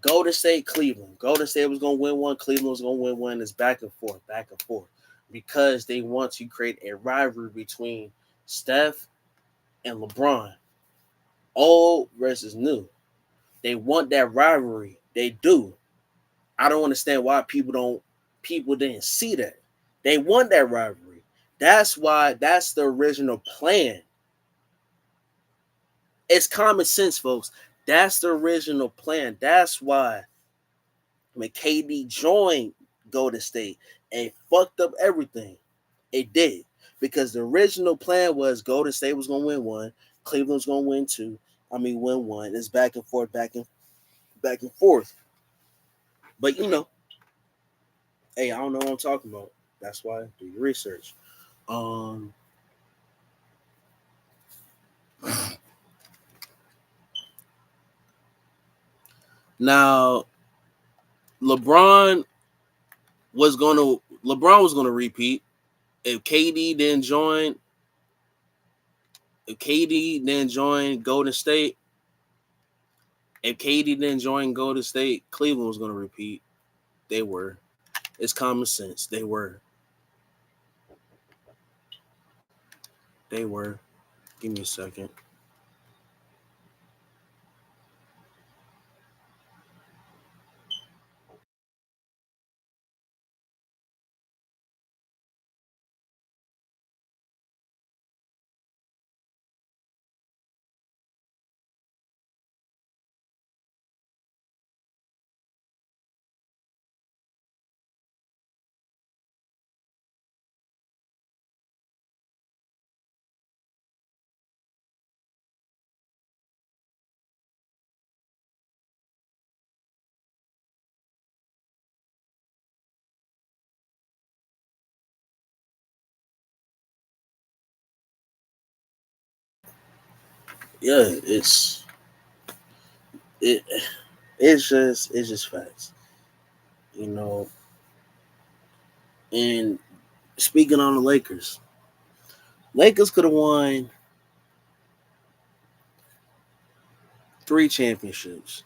Golden State, Cleveland. Golden State was going to win one. Cleveland was going to win one. It's back and forth, back and forth. Because they want to create a rivalry between Steph and LeBron. Old versus new. They want that rivalry. They do. I don't understand why people didn't see that. They want that rivalry. That's why that's the original plan. It's common sense, folks. That's the original plan. That's why when KD joined Golden State and fucked up everything, it did. Because the original plan was Golden State was going to win one, Cleveland was going to win two. Win one. It's back and forth, back and forth. But hey, I don't know what I'm talking about. That's why do your research. Now LeBron was gonna repeat if KD didn't join. If KD didn't join Golden State, if KD didn't join Golden State, Cleveland was gonna repeat. They were. It's common sense. They were. They were. Give me a second. Yeah, it it's just facts. You know, and speaking on the Lakers could have won 3 championships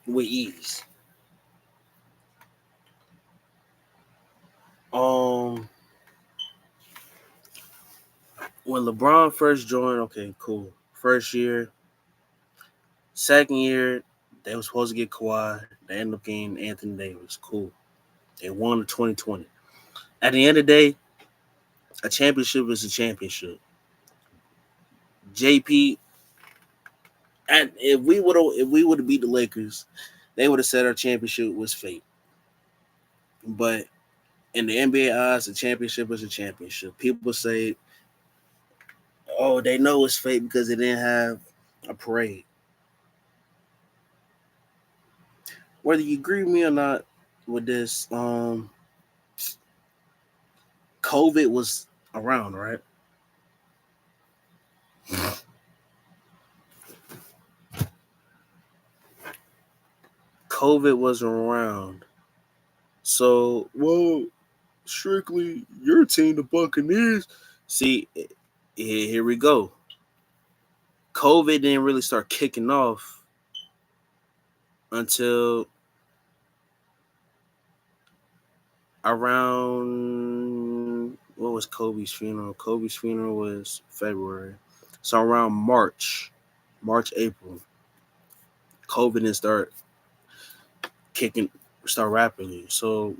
with ease. Um, when LeBron first joined, okay, cool. First year, second year, they were supposed to get Kawhi. They ended up getting Anthony Davis. Cool. They won the 2020. At the end of the day, a championship is a championship. JP, and if we would have beat the Lakers, they would have said our championship was fake. But in the NBA odds, a championship is a championship. People say, "Oh, they know it's fake because they didn't have a parade." Whether you agree with me or not with this, COVID was around, right? COVID wasn't around. So, well, strictly your team, the Buccaneers. See, here we go. COVID didn't really start kicking off until around what was Kobe's funeral? Kobe's funeral was February. So around March, April, COVID didn't kicking start rapidly. So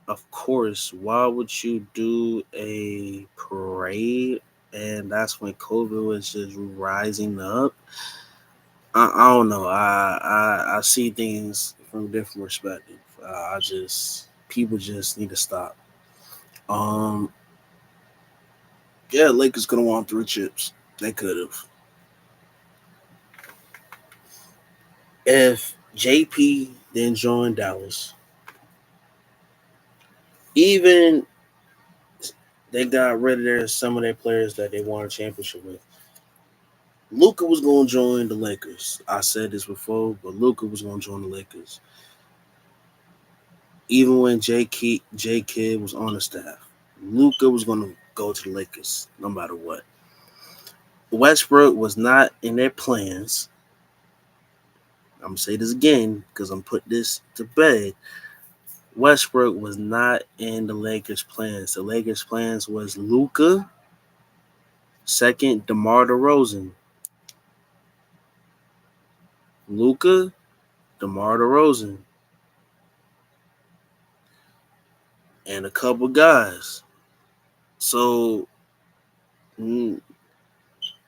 of course, why would you do a parade? And that's when COVID was just rising up. I don't know. I see things from a different perspective. I just people just need to stop. Um, yeah, Lakers could have won 3 chips. They could have. If JP didn't join Dallas, even they got rid of some of their players that they won a championship with. Luca was going to join the Lakers. I said this before, but Luca was going to join the Lakers. Even when J Kidd was on the staff, Luca was going to go to the Lakers no matter what. Westbrook was not in their plans. I'm gonna say this again because I'm putting this to bed. Westbrook was not in the Lakers' plans. The Lakers' plans was Luca, second DeMar DeRozan. Luca, DeMar DeRozan, and a couple guys. So mm,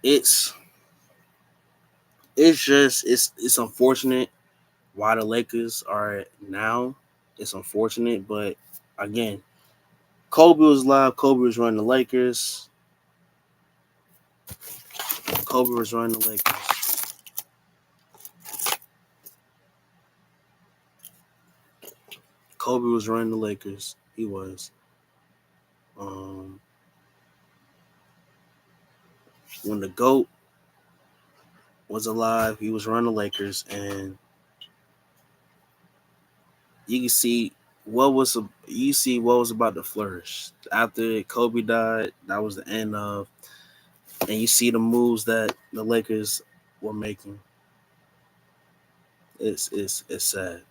it's it's unfortunate why the Lakers are now. It's unfortunate, but again, Kobe was live. Kobe was running the Lakers. Kobe was running the Lakers. Kobe was running the Lakers. He was. Um, when the GOAT was alive, he was running the Lakers, and you can see what was about to flourish after Kobe died. That was the end of, and you see the moves that the Lakers were making. It's sad.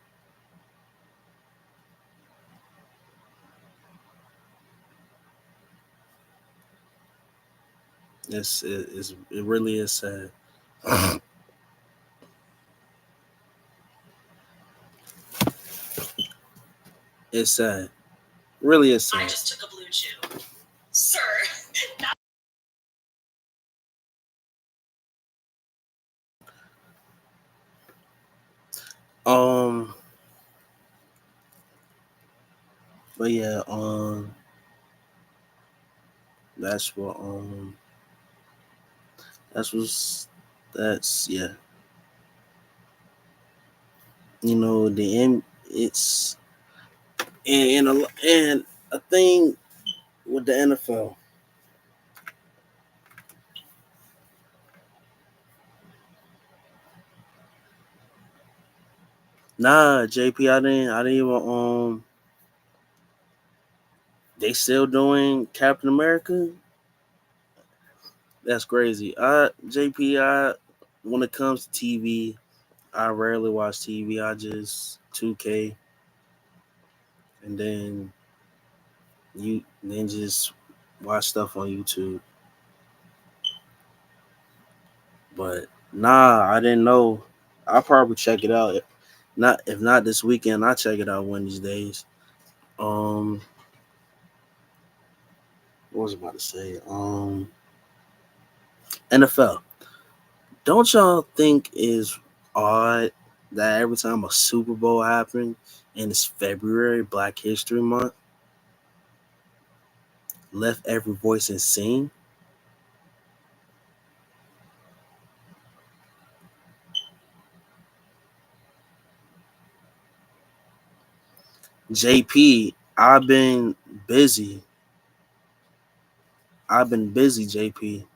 It really is sad. It's sad. Really is sad. I just took a blue chew, sir. Um, but yeah, that's what that's what's that's yeah. It's and a thing with the NFL. Nah, JP, I didn't even they still doing Captain America. That's crazy. JP, when it comes to TV, I rarely watch TV. I just 2K, and then just watch stuff on YouTube. But nah, I didn't know. I'll probably check it out. If not this weekend, I'll check it out one of these days. Um, what was I about to say? NFL. Don't y'all think is odd that every time a Super Bowl happens and it's February, Black History Month, left every voice and sing? JP, busy. I've been busy, JP.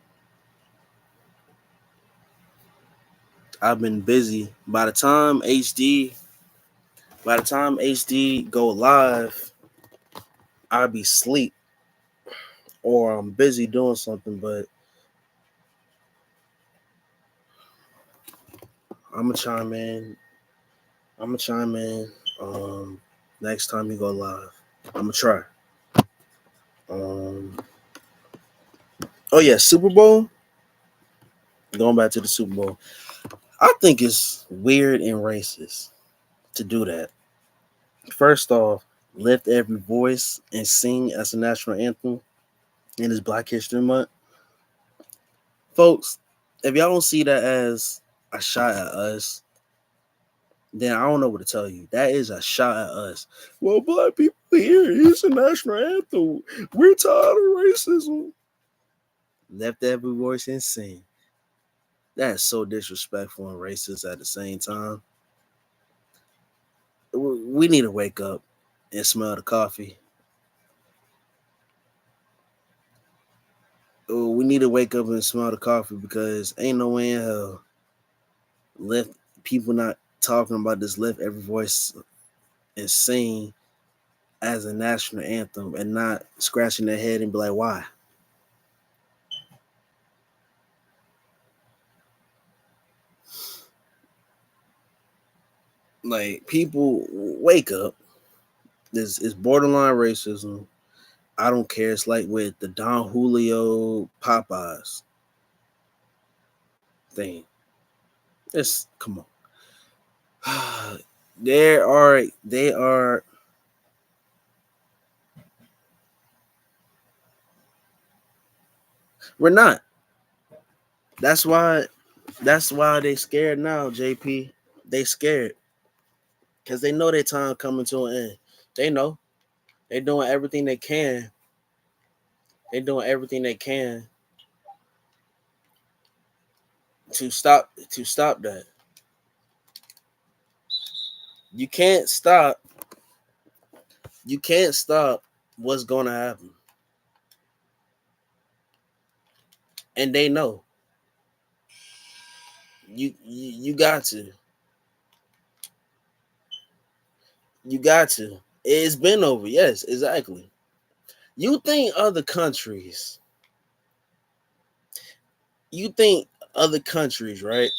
I've been busy. By the time HD go live, I'll be sleep or I'm busy doing something. But I'm gonna chime in. I'm gonna chime in. Next time you go live, I'm gonna try. Um, oh yeah, Super Bowl. Going back to the Super Bowl, I think it's weird and racist to do that. First off, lift every voice and sing as a national anthem in this Black History Month, folks. If y'all don't see that as a shot at us, then I don't know what to tell you. That is a shot at us. Well, black people here, it's a national anthem. We're tired of racism. Lift every voice and sing. That's so disrespectful and racist at the same time. We need to wake up and smell the coffee. We need to wake up and smell the coffee because ain't no way in hell lift people not talking about this lift every voice and sing as a national anthem and not scratching their head and be like, why? Like, people wake up. This is borderline racism. I don't care. It's like with the Don Julio Popeyes thing. It's come on. They are we're not. That's why they scared now, JP. They scared because they know their time coming to an end. They know they're doing everything they can. They're doing everything they can to stop that. You can't stop. You can't stop what's going to happen, and they know. You got to. You got to. It's been over. Yes, exactly. You think other countries. You think other countries, right?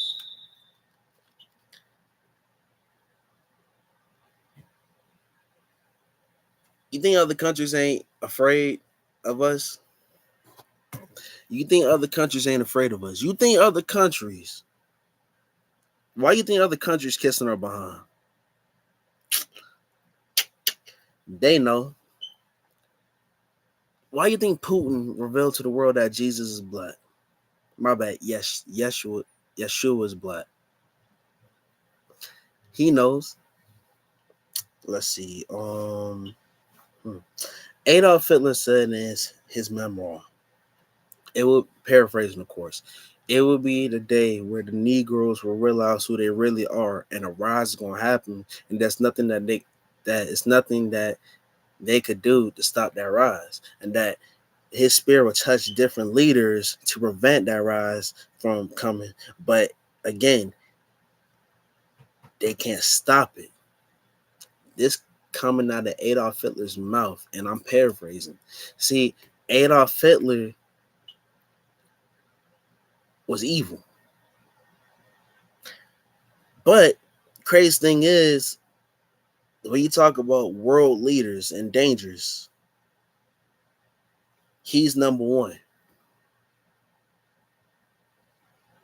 You think other countries ain't afraid of us? You think other countries ain't afraid of us? You think other countries? Why you think other countries kissing our behind? They know. Why you think Putin revealed to the world that Jesus is black? My bad. Yes, Yeshua is black. He knows. Let's see. Hmm. Adolf Hitler said in his memoir, it will paraphrasing, of course. It will be the day where the Negroes will realize who they really are, and a rise is going to happen, and that is nothing that they could do to stop that rise, and that his spirit will touch different leaders to prevent that rise from coming. But again, they can't stop it. This coming out of Adolf Hitler's mouth, and I'm paraphrasing. See, Adolf Hitler was evil. But crazy thing is, when you talk about world leaders and dangers, he's number one.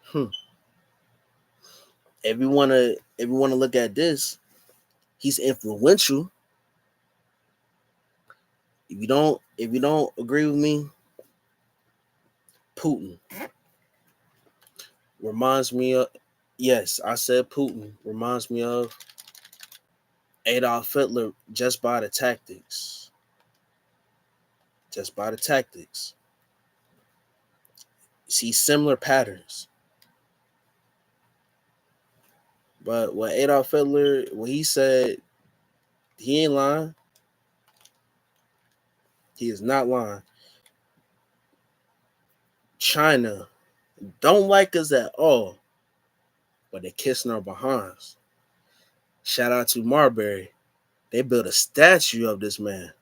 Hmm. If you wanna look at this, he's influential. If you don't agree with me, Putin reminds me of, yes, I said Putin reminds me of Adolf Hitler just by the tactics. Just by the tactics. See similar patterns. But what Adolf Hitler, when he said, he ain't lying. He is not lying. China don't like us at all. but they're kissing our behinds. Shout out to Marbury. They built a statue of this man.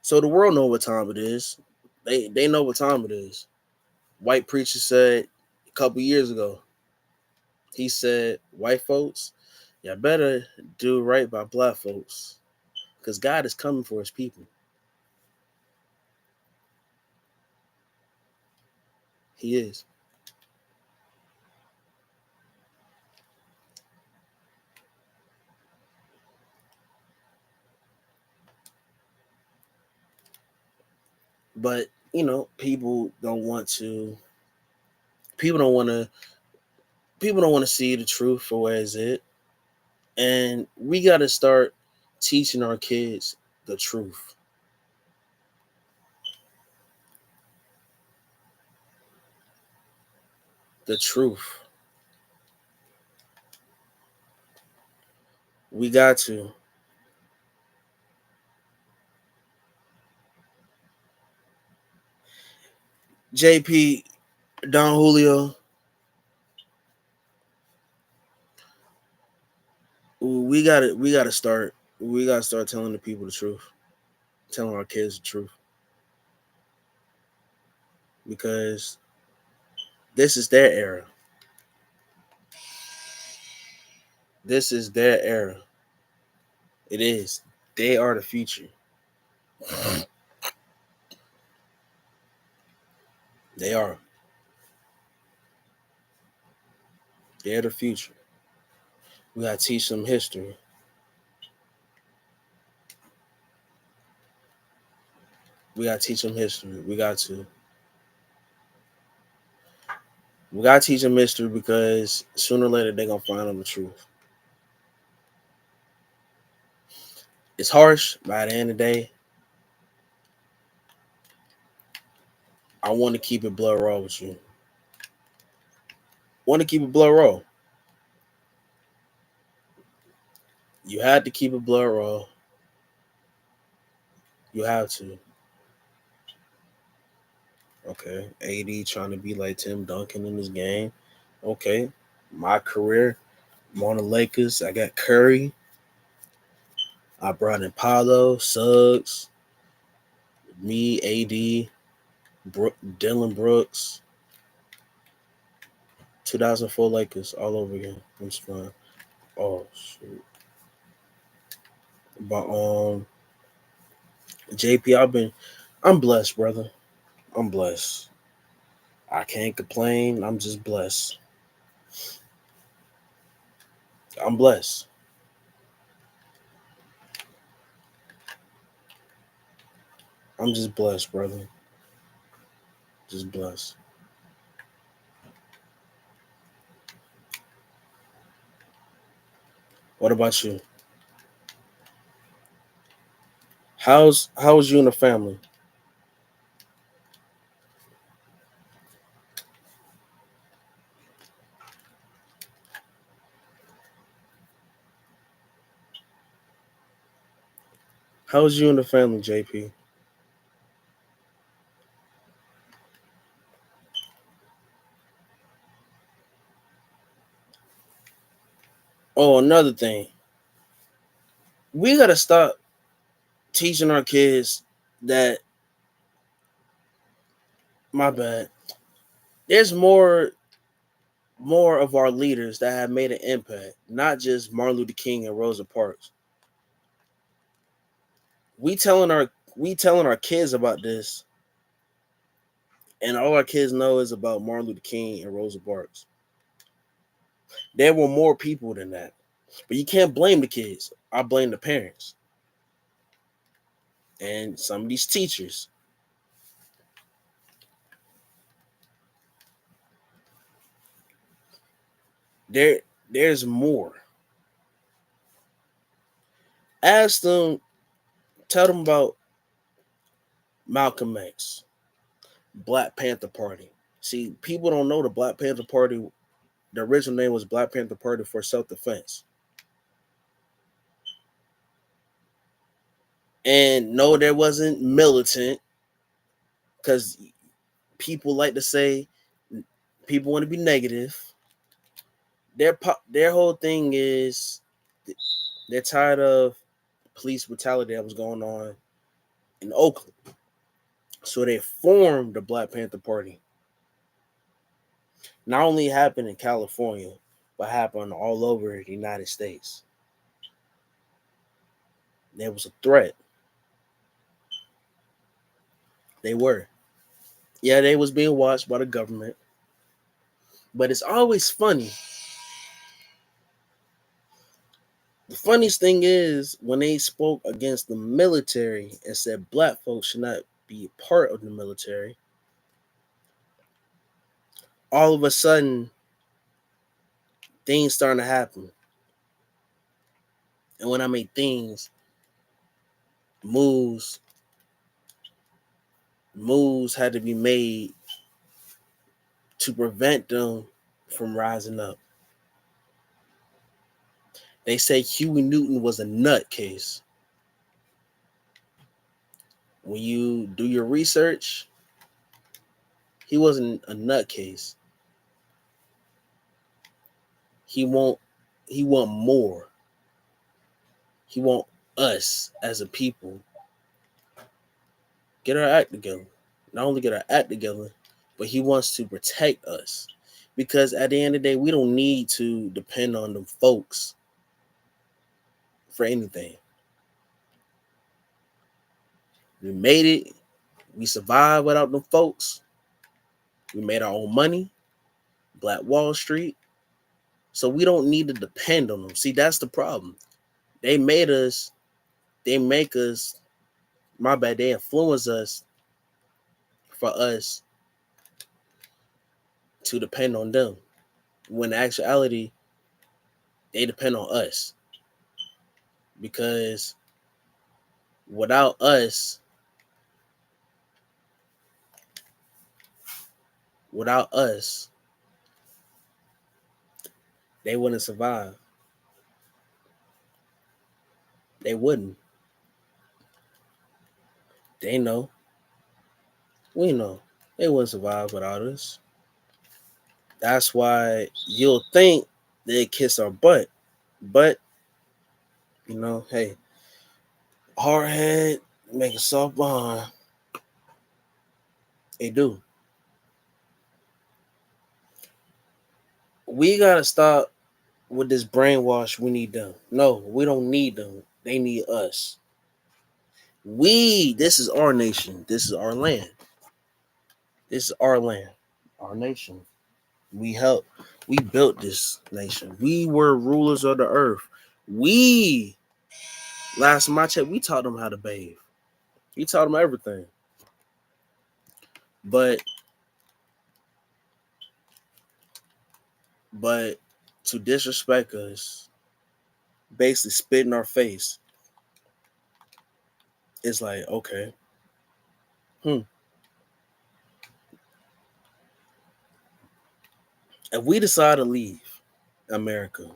So the world know what time it is. They know what time it is. White preacher said a couple years ago, he said, white folks, y'all better do right by black folks. Because God is coming for his people. He is. But, people don't want to people don't want to see the truth for what is it. And we got to start teaching our kids the truth. The truth. We got to. JP, Don Julio, we gotta start telling the people the truth. Telling our kids the truth. Because this is their era. This is their era. It is. They are the future. They are. They're the future. We gotta teach them history. We gotta teach them history. We gotta teach them history because sooner or later they're gonna find out the truth. It's harsh, but at the end of the day, I want to keep it blood raw with you. Want to keep it blood raw. You had to keep it blood raw. You have to. Okay. AD trying to be like Tim Duncan in this game. Okay. My career, I'm on the Lakers. I got Curry. I brought in Paolo, Suggs, me, AD, Dylan Brooks, 2004 Lakers all over again. I'm just fine. Oh shoot. But JP, I'm blessed, brother. I'm blessed. I can't complain. I'm just blessed. I'm blessed. I'm just blessed, brother. Just blessed. What about you? How's you and the family? How's you and the family, JP? Oh, another thing. We gotta stop teaching our kids that my bad. There's more of our leaders that have made an impact, not just Martin Luther King and Rosa Parks. We telling our kids about this, and all our kids know is about Martin Luther King and Rosa Parks. There were more people than that, but you can't blame the kids. I blame the parents and some of these teachers. There, there's more. Ask them, tell them about Malcolm X, Black Panther Party. See, people don't know the Black Panther Party. The original name was Black Panther Party for Self Defense. And no, there wasn't militant because people like to say people want to be negative. their whole thing is they're tired of police brutality that was going on in Oakland. So they formed the Black Panther Party. Not only happened in California, but happened all over the United States. There was a threat. They were. Yeah, they was being watched by the government. But it's always funny. The funniest thing is when they spoke against the military and said black folks should not be a part of the military, all of a sudden things starting to happen. And when I mean things, moves had to be made to prevent them from rising up. They say Huey Newton was a nutcase. When you do your research, he wasn't a nutcase. He want more. He want us as a people get our act together. Not only get our act together, but he wants to protect us. Because at the end of the day, we don't need to depend on them folks for anything. We made it. We survived without them folks. We made our own money. Black Wall Street. So we don't need to depend on them. See, that's the problem. They made us, they make us, my bad, they influence us for us to depend on them. When in actuality, they depend on us. Because without us, they wouldn't survive. They wouldn't. They know. We know. They wouldn't survive without us. That's why you'll think they kiss our butt. But, hey, hard head, make a soft bond. They do. We gotta stop with this brainwash. We need them. No, we don't need them. They need us. This is our nation. This is our land. This is our land, our nation. We built this nation. We were rulers of the earth. We, last time I checked, we taught them how to bathe. We taught them everything. But to disrespect us, basically spit in our face, it's like, okay. If we decide to leave America,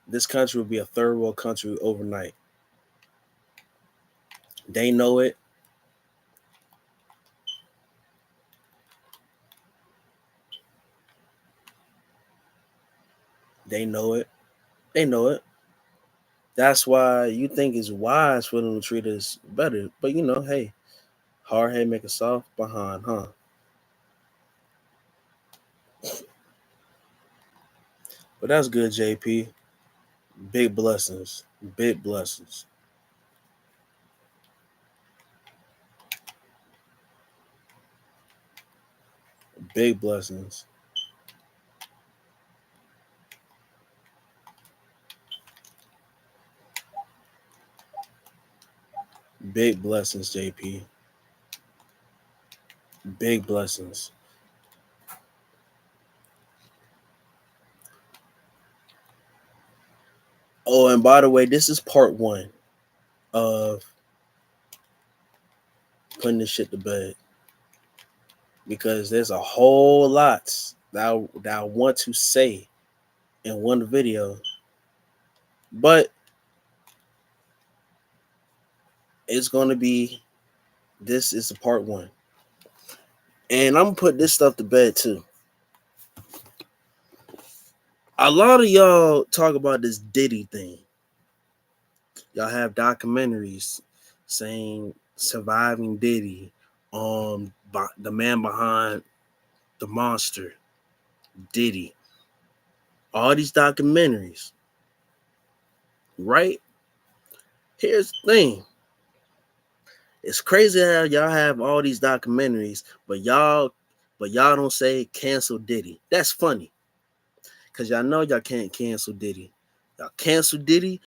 this country will be a third world country overnight. They know it. They know it. They know it. That's why you think it's wise for them to treat us better. But hey, hard head make a soft behind, huh? But that's good, JP. Big blessings. Big blessings. Big blessings. Big blessings, JP. Big blessings. Oh, and by the way, this is part one of putting this shit to bed. Because there's a whole lot that I want to say in one video. But it's going to be, this is a part one. And I'm gonna put this stuff to bed too. A lot of y'all talk about this Diddy thing. Y'all have documentaries saying surviving Diddy, the man behind the monster, Diddy. All these documentaries, right? Here's the thing. It's crazy how y'all have all these documentaries, but y'all don't say cancel Diddy. That's funny. Cause y'all know y'all can't cancel Diddy. Y'all cancel Diddy,